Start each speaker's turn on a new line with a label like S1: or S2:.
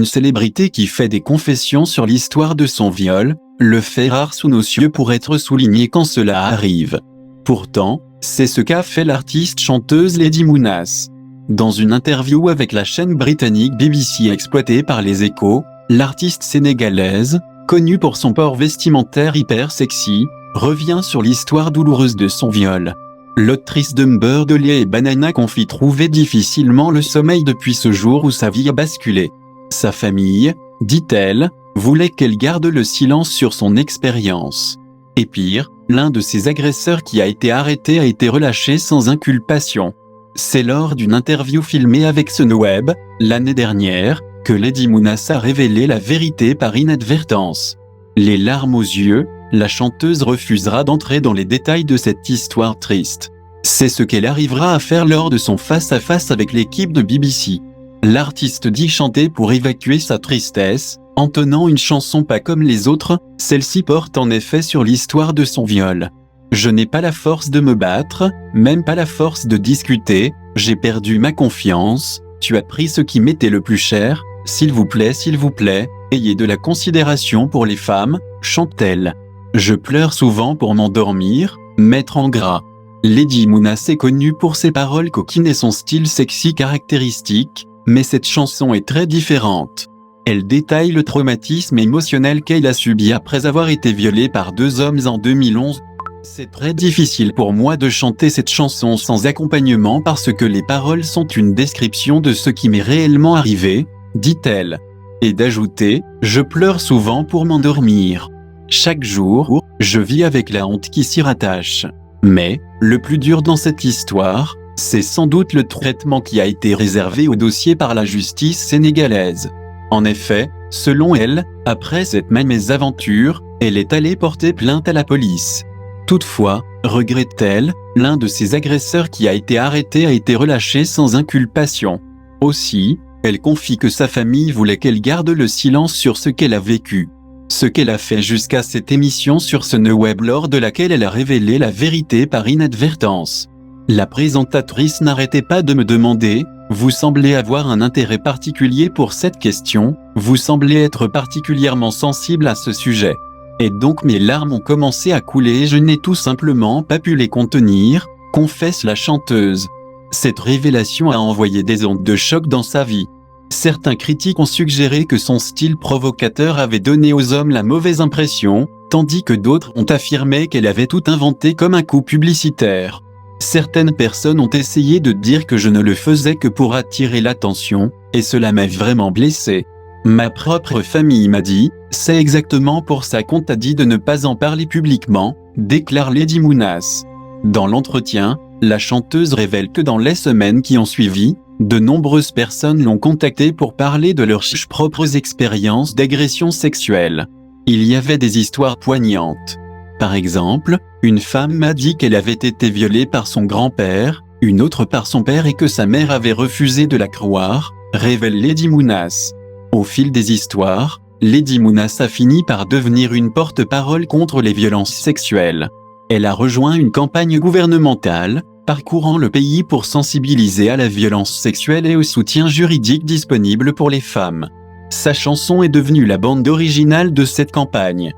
S1: une célébrité qui fait des confessions sur l'histoire de son viol, le fait rare sous nos cieux pour être souligné quand cela arrive. Pourtant, c'est ce qu'a fait l'artiste chanteuse Lady Mounass. Dans une interview avec la chaîne britannique BBC exploitée par les Échos, l'artiste sénégalaise, connue pour son port vestimentaire hyper sexy, revient sur l'histoire douloureuse de son viol. L'autrice de Beurre de lait et Banana confie trouver difficilement le sommeil depuis ce jour où sa vie a basculé. Sa famille, dit-elle, voulait qu'elle garde le silence sur son expérience. Et pire, l'un de ses agresseurs qui a été arrêté a été relâché sans inculpation. C'est lors d'une interview filmée avec Sunweb, l'année dernière, que Lady Mounass a révélé la vérité par inadvertance. Les larmes aux yeux, la chanteuse refusera d'entrer dans les détails de cette histoire triste. C'est ce qu'elle arrivera à faire lors de son face-à-face avec l'équipe de BBC. L'artiste dit chanter pour évacuer sa tristesse, entonnant une chanson pas comme les autres, celle-ci porte en effet sur l'histoire de son viol. Je n'ai pas la force de me battre, même pas la force de discuter, j'ai perdu ma confiance, tu as pris ce qui m'était le plus cher, s'il vous plaît, ayez de la considération pour les femmes, chante-t-elle. Je pleure souvent pour m'endormir, mettre en gras. Lady Mounass est connue pour ses paroles coquines et son style sexy caractéristique, mais cette chanson est très différente. Elle détaille le traumatisme émotionnel qu'elle a subi après avoir été violée par 2 hommes en 2011. C'est très difficile pour moi de chanter cette chanson sans accompagnement parce que les paroles sont une description de ce qui m'est réellement arrivé, dit-elle. Et d'ajouter, je pleure souvent pour m'endormir. Chaque jour, je vis avec la honte qui s'y rattache. Mais, le plus dur dans cette histoire, c'est sans doute le traitement qui a été réservé au dossier par la justice sénégalaise. En effet, selon elle, après cette même mésaventure, elle est allée porter plainte à la police. Toutefois, regrette-t-elle, l'un de ses agresseurs qui a été arrêté a été relâché sans inculpation. Aussi, elle confie que sa famille voulait qu'elle garde le silence sur ce qu'elle a vécu. Ce qu'elle a fait jusqu'à cette émission sur Sunweb lors de laquelle elle a révélé la vérité par inadvertance. La présentatrice n'arrêtait pas de me demander « Vous semblez avoir un intérêt particulier pour cette question, vous semblez être particulièrement sensible à ce sujet. » Et donc mes larmes ont commencé à couler et je n'ai tout simplement pas pu les contenir, confesse la chanteuse. Cette révélation a envoyé des ondes de choc dans sa vie. Certains critiques ont suggéré que son style provocateur avait donné aux hommes la mauvaise impression, tandis que d'autres ont affirmé qu'elle avait tout inventé comme un coup publicitaire. Certaines personnes ont essayé de dire que je ne le faisais que pour attirer l'attention, et cela m'a vraiment blessé. Ma propre famille m'a dit, c'est exactement pour ça qu'on t'a dit de ne pas en parler publiquement, déclare Lady Mounass. Dans l'entretien, la chanteuse révèle que dans les semaines qui ont suivi, de nombreuses personnes l'ont contactée pour parler de leurs propres expériences d'agression sexuelle. Il y avait des histoires poignantes. Par exemple, une femme m'a dit qu'elle avait été violée par son grand-père, une autre par son père et que sa mère avait refusé de la croire, révèle Lady Mounass. Au fil des histoires, Lady Mounass a fini par devenir une porte-parole contre les violences sexuelles. Elle a rejoint une campagne gouvernementale, parcourant le pays pour sensibiliser à la violence sexuelle et au soutien juridique disponible pour les femmes. Sa chanson est devenue la bande originale de cette campagne.